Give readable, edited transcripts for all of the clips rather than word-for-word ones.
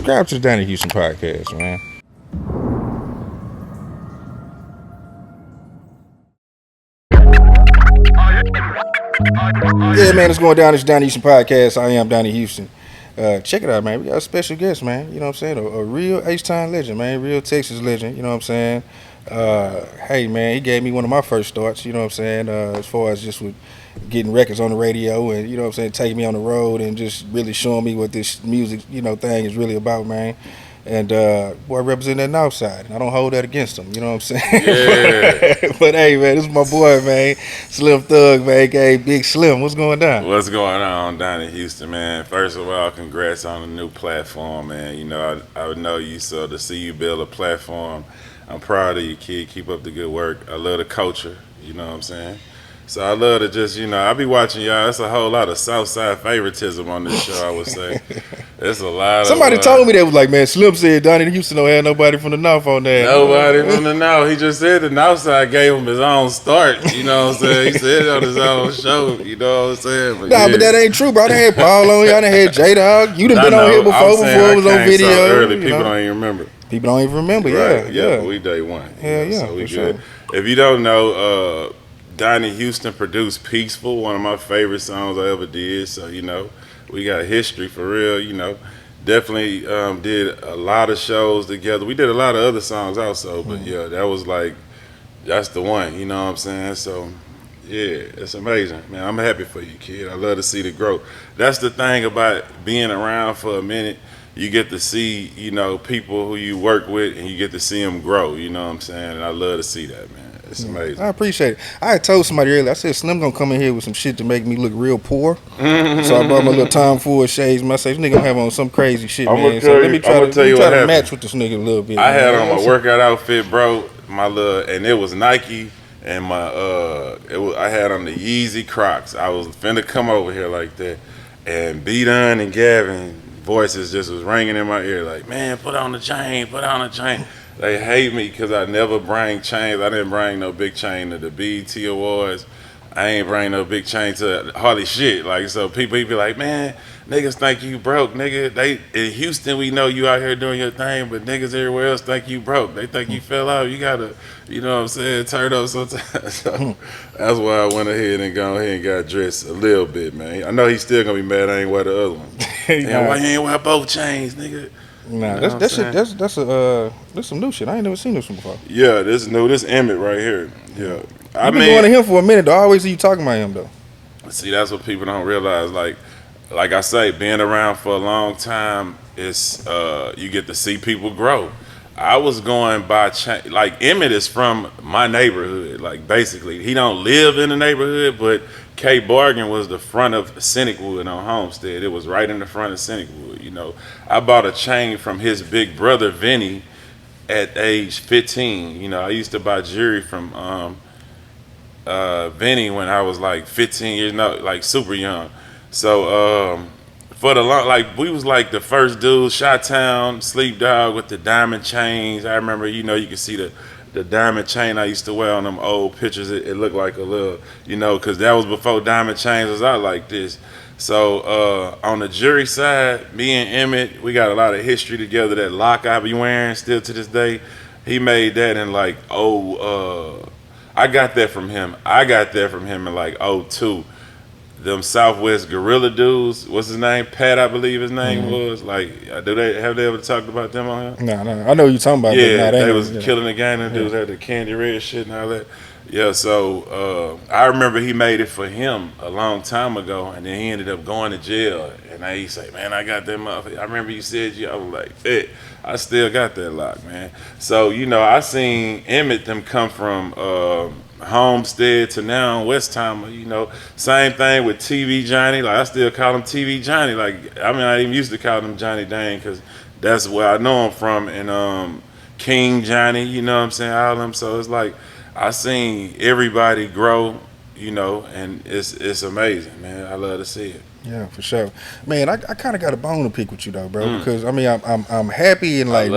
subscribe to the Donnie Houston podcast, man. Yeah, man, it's going down. It's Donnie Houston podcast. I am Donnie Houston. Check it out, man. We got a special guest, man. You know what I'm saying? A real H-Town legend, man. Real Texas legend. You know what I'm saying? Hey, man, he gave me one of my first starts. You know what I'm saying? As far as just with getting records on the radio and, you know what I'm saying, taking me on the road and just really showing me what this music, you know, thing is really about, man. And boy, I represent that North Side, and I don't hold that against him. You know what I'm saying? Yeah. but hey, man, this is my boy, man, Slim Thug, man, aka Big Slim. What's going down? What's going on, Donnie Houston, man? First of all, congrats on the new platform, man. You know, I know you, so to see you build a platform, I'm proud of you, kid. Keep up the good work. I love the culture, you know what I'm saying? So I love to just, you know, I be watching y'all. It's a whole lot of Southside favoritism on this show, I would say. It's a lot Somebody of... told me that was like, man, Slim said Donnie Houston don't have nobody from the North on there. Nobody from the North. He just said the North Side gave him his own start, you know what I'm saying? He said it on his own show, you know what I'm saying? But but that ain't true, bro. I done had Paul on here. I done had J-Dog. You done been on here before it was on video. So early, people don't even remember. People don't even remember, right. yeah. But we day one. Yeah, know, yeah, so we for good. Sure. If you don't know, Donnie Houston produced Peaceful, one of my favorite songs I ever did. So, you know, we got history for real, you know. Definitely did a lot of shows together. We did a lot of other songs also, but yeah, that was like, that's the one, you know what I'm saying? So, yeah, it's amazing. Man, I'm happy for you, kid. I love to see the growth. That's the thing about being around for a minute. You get to see, you know, people who you work with, and you get to see them grow, you know what I'm saying? And I love to see that, man. It's amazing. I appreciate it. I had told somebody earlier, I said, Slim gonna come in here with some shit to make me look real poor. So I brought my little Tom Ford shades. I said, this nigga gonna have on some crazy shit, man. So let me try to match with this nigga a little bit. I had on my workout outfit, bro. My little, and it was Nike, and my I had on the Yeezy Crocs. I was finna come over here like that, and B-Dun and Gavin voices just was ringing in my ear like, man, put on the chain, put on the chain. They hate me because I never bring chains. I didn't bring no big chain to the BET Awards. I ain't bring no big chain to hardly shit. Like, so people be like, man, niggas think you broke, nigga. They in Houston, we know you out here doing your thing, but niggas everywhere else think you broke. They think you fell out. You gotta, you know what I'm saying, turn up sometimes. So that's why I went ahead and got dressed a little bit, man. I know he's still gonna be mad I ain't wear the other one. Damn, why you ain't wear both chains, nigga? Nah, you know that's some new shit. I ain't never seen this one before. Yeah, this new. This Emmett right here. Yeah, I've been going to him for a minute though. I always see you talking about him though. See, that's what people don't realize. Like I say, being around for a long time, it's you get to see people grow. I was going by like Emmett is from my neighborhood. Like basically, he don't live in the neighborhood, but K Bargain was the front of Seneckwood on Homestead. It was right in the front of Seneckwood. You know, I bought a chain from his big brother Vinny at age 15. You know, I used to buy jewelry from Vinny when I was like 15 years old, like super young. So for the long, like we was like the first dude, Chi-Town, Sleep Dog with the diamond chains. I remember, you know, you can see the diamond chain I used to wear on them old pictures. It looked like a little, you know, because that was before diamond chains was out like this. So on the jury side, me and Emmett, we got a lot of history together. That lock I be wearing still to this day, he made that in like, I got that from him. I got that from him in like '02. Them Southwest Gorilla dudes, what's his name? Pat, I believe his name was. Like, have they ever talked about them on here? No, I know what you're talking about. Yeah, they was killing the gang. Them dudes had the candy red shit and all that. Yeah, so I remember he made it for him a long time ago, and then he ended up going to jail. And he say, man, I got that motherfucker. I remember you said I was like, hey, I still got that lock, man. So, you know, I seen Emmett them come from Homestead to now Westheimer, you know. Same thing with TV Johnny. Like, I still call him TV Johnny. Like, I mean, I even used to call him Johnny Dane because that's where I know him from. And King Johnny, you know what I'm saying, all of them. So it's like, I seen everybody grow, you know, and it's amazing, man. I love to see it. Yeah, for sure, man. I kind of got a bone to pick with you though, bro, because I mean I'm happy and like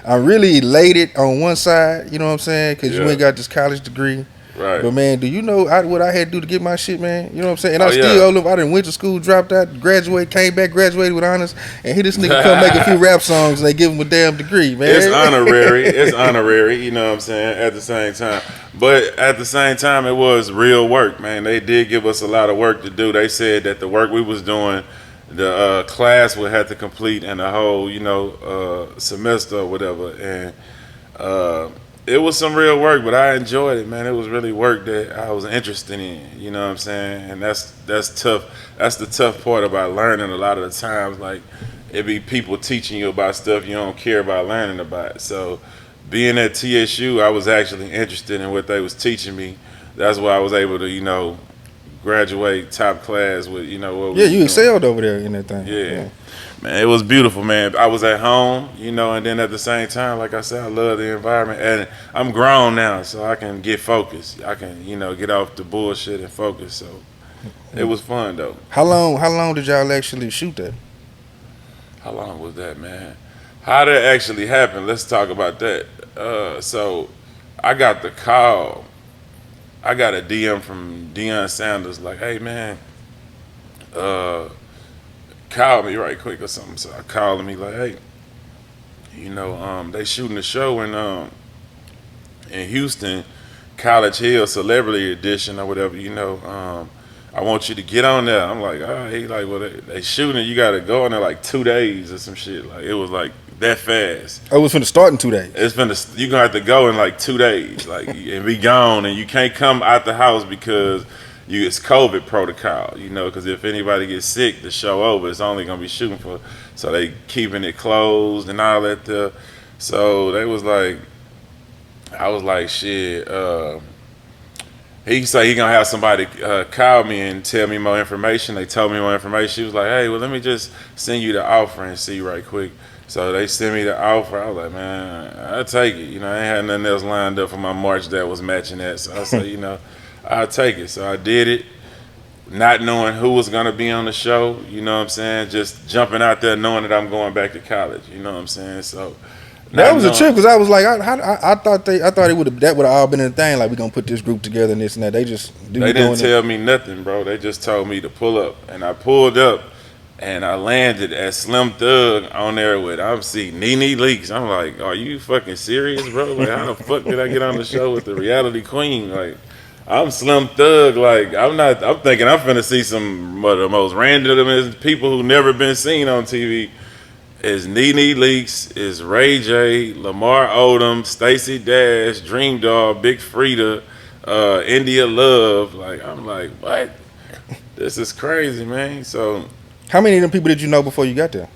I'm really elated on one side, you know what I'm saying, because you ain't got this college degree. Right. But man, do you know what I had to do to get my shit, man? You know what I'm saying? And Oh I still yeah. owe them. I done went to school, dropped out, graduated, came back, graduated with honors, and here this nigga come make a few rap songs and they give him a damn degree, man. It's honorary. It's honorary. You know what I'm saying? At the same time, but at the same time, it was real work, man. They did give us a lot of work to do. They said that the work we was doing, the class would have to complete in a whole, semester or whatever, and it was some real work. But I enjoyed it, man. It was really work that I was interested in. You know what I'm saying? And that's tough. That's the tough part about learning. A lot of the times, like it be people teaching you about stuff you don't care about learning about. So being at TSU, I was actually interested in what they was teaching me. That's why I was able to, graduate top class with, what we Yeah, was you doing. excelled over there in that thing. Yeah. Man, it was beautiful, man. I was at home, and then at the same time, like I said, I love the environment. And I'm grown now, so I can get focused. I can, get off the bullshit and focus. So it was fun, though. How long did y'all actually shoot that? How long was that, man? How did it actually happen? Let's talk about that. So I got the call. I got a DM from Deion Sanders, like, hey, man, call me right quick or something. So I called him. He like, hey, they shooting the show in Houston, College Hill Celebrity Edition or whatever. I want you to get on there. I'm like, all right. He like, well, they shooting. You got to go in there like 2 days or some shit. Like it was like that fast. Oh, it was finna start in 2 days. You gonna have to go in like 2 days, like and be gone, and you can't come out the house because it's COVID protocol, because if anybody gets sick, the show over. It's only gonna be shooting for, so they keeping it closed and all that. So they was like, I was like, shit. He said he gonna have somebody call me and tell me more information. They told me more information. She was like, hey, well, let me just send you the offer and see right quick. So they sent me the offer. I was like, man, I'll take it. I ain't had nothing else lined up for my March that was matching that. So I said, I'll take it. So I did it, not knowing who was gonna be on the show. You know what I'm saying? Just jumping out there knowing that I'm going back to college. You know what I'm saying? So that was a trip because I was like, I thought it would have all been a thing. Like we gonna put this group together and this and that. They didn't tell me nothing, bro. They just told me to pull up, and I pulled up, and I landed at Slim Thug on there with I'm seeing Nene Leakes. I'm like, are you fucking serious, bro? Like how the fuck did I get on the show with the reality queen? Like I'm Slim Thug. Like I'm thinking I'm finna see some of the most randomest people who never been seen on TV. Is Nene Leakes, is Ray J, Lamar Odom, Stacey Dash, Dream Doll, Big Frida, India Love. Like I'm like, what? This is crazy, man. So how many of them people did you know before you got there?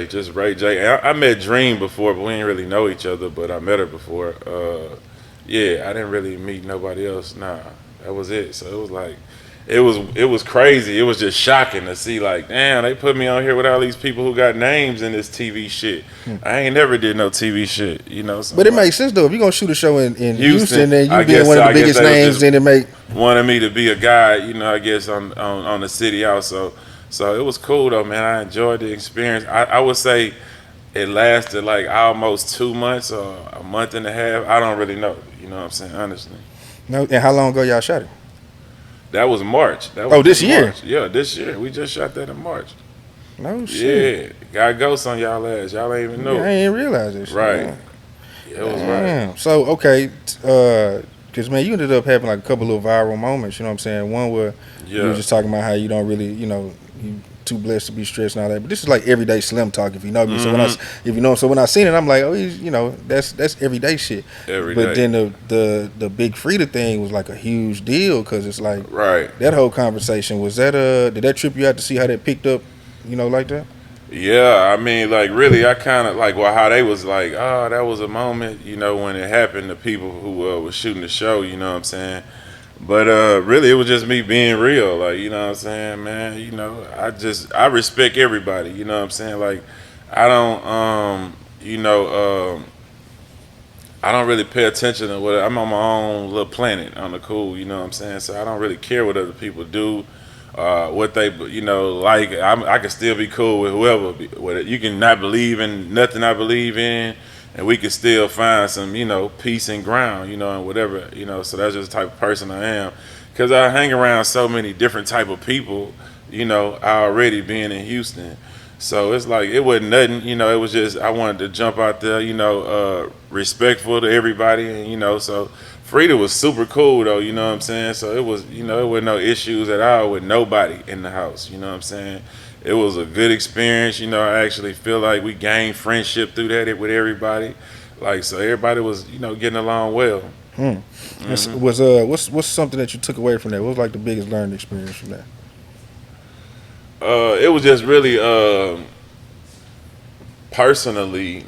Just Ray J. I met Dream before, but we didn't really know each other. But I met her before. I didn't really meet nobody else. Nah, that was it. So it was like, it was crazy. It was just shocking to see, like, damn, they put me on here with all these people who got names in this TV shit. I ain't never did no TV shit, So But it makes sense though. If you're gonna shoot a show in Houston, and you being one of the biggest names, then it make wanted me to be a guy, I guess on the city also. So it was cool though, man. I enjoyed the experience. I would say it lasted like almost 2 months or a month and a half. I don't really know. You know what I'm saying, honestly. No, and how long ago y'all shot it? That was March. That was this year? March. Yeah, this year. We just shot that in March. No shit. Yeah, got ghosts on y'all ass. Y'all ain't even know. Yeah, I ain't realize this. Right. Yeah, it was right. So okay, because man, you ended up having like a couple little viral moments. You know what I'm saying? One where you were just talking about how you don't really, you too blessed to be stressed and all that. But this is like everyday Slim talk, if you know me. Mm-hmm. So when I seen it, I'm like, oh, he's, that's everyday shit. But then the Big Frida thing was like a huge deal because it's like right. That whole conversation was that did that trip you out to see how that picked up, like that? Yeah, I mean, like really, I kind of like how they was like, oh, that was a moment, when it happened to people who was shooting the show. You know what I'm saying? But really, it was just me being real. Like, you know what I'm saying, man? I respect everybody. You know what I'm saying? Like, I don't, I don't really pay attention to what I'm on my own little planet on the cool. You know what I'm saying? So I don't really care what other people do, what they, like. I can still be cool with whoever. You can not believe in nothing I believe in, and we could still find some, peace and ground, and whatever, So that's just the type of person I am, because I hang around so many different type of people, already being in Houston. So it's like it wasn't nothing, It was just I wanted to jump out there, respectful to everybody, and so Frida was super cool though, you know what I'm saying. So it was, it wasn't no issues at all with nobody in the house, you know what I'm saying. It was a good experience, I actually feel like we gained friendship through that with everybody, like so everybody was, getting along well. Hmm. What's something that you took away from that? What was like the biggest learning experience from that? It was just really personally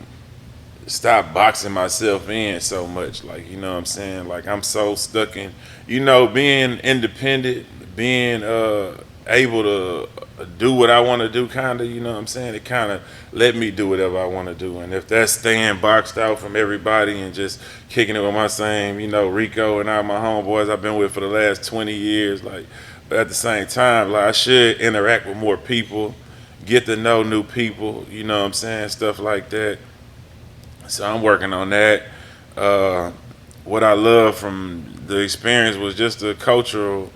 stop boxing myself in so much. Like, you know what I'm saying? Like, I'm so stuck in, being independent, being able to do what I want to do, kind of, you know what I'm saying? It kind of let me do whatever I want to do. And if that's staying boxed out from everybody and just kicking it with my same, Rico and all my homeboys I've been with for the last 20 years, like, but at the same time, like, I should interact with more people, get to know new people, you know what I'm saying? Stuff like that. So I'm working on that. Uh, what I love from the experience was just the cultural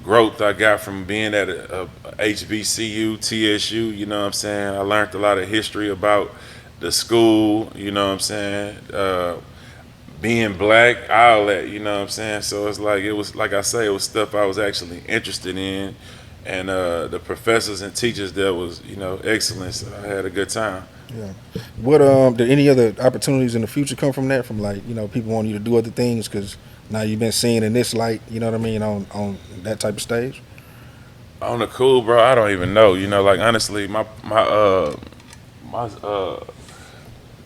growth I got from being at a HBCU, TSU. You know what I'm saying? I learned a lot of history about the school. You know what I'm saying? Being black, all that. You know what I'm saying? So it's like it was like I say, it was stuff I was actually interested in, and the professors and teachers there was excellent. So I had a good time. Yeah. What did any other opportunities in the future come from that? From like people want you to do other things because now you've been seen in this light. You know what I mean on that type of stage. On the cool, bro, I don't even know. Like honestly, my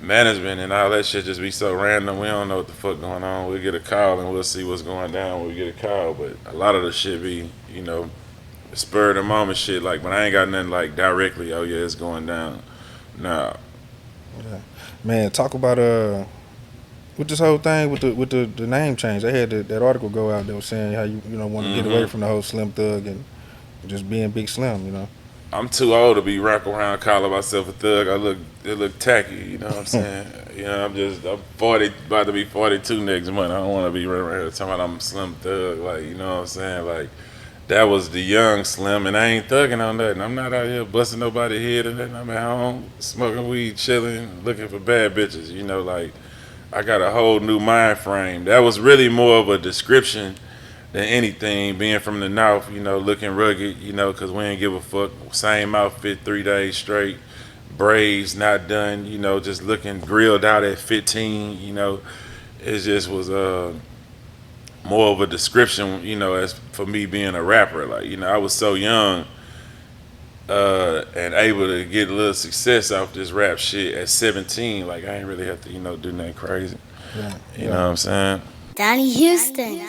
management and all that shit just be so random. We don't know what the fuck going on. We get a call and we'll see what's going down when we get a call. But a lot of the shit be, spur of the moment shit. Like when I ain't got nothing like directly. Oh yeah, it's going down. Nah. Yeah. Man, talk about with this whole thing with the name change. They had that article go out that was saying how you want to get away from the whole Slim Thug and just being Big Slim. I'm too old to be rocking around calling myself a thug. It look tacky, you know what I'm saying? I'm 40, about to be 42 next month. I don't want to be running around here talking about I'm a Slim Thug, like, you know what I'm saying? Like, that was the young Slim, and I ain't thugging on nothing. I'm not out here busting nobody's head or nothing. I'm at home smoking weed, chilling, looking for bad bitches, like, I got a whole new mind frame. That was really more of a description than anything, being from the North, looking rugged, because we ain't give a fuck. Same outfit 3 days straight, braids not done, just looking grilled out at 15, it just was more of a description, as for me being a rapper. Like, I was so young and able to get a little success off this rap shit at 17. Like, I ain't really have to, do nothing crazy. Yeah, You know what I'm saying? Donnie Houston.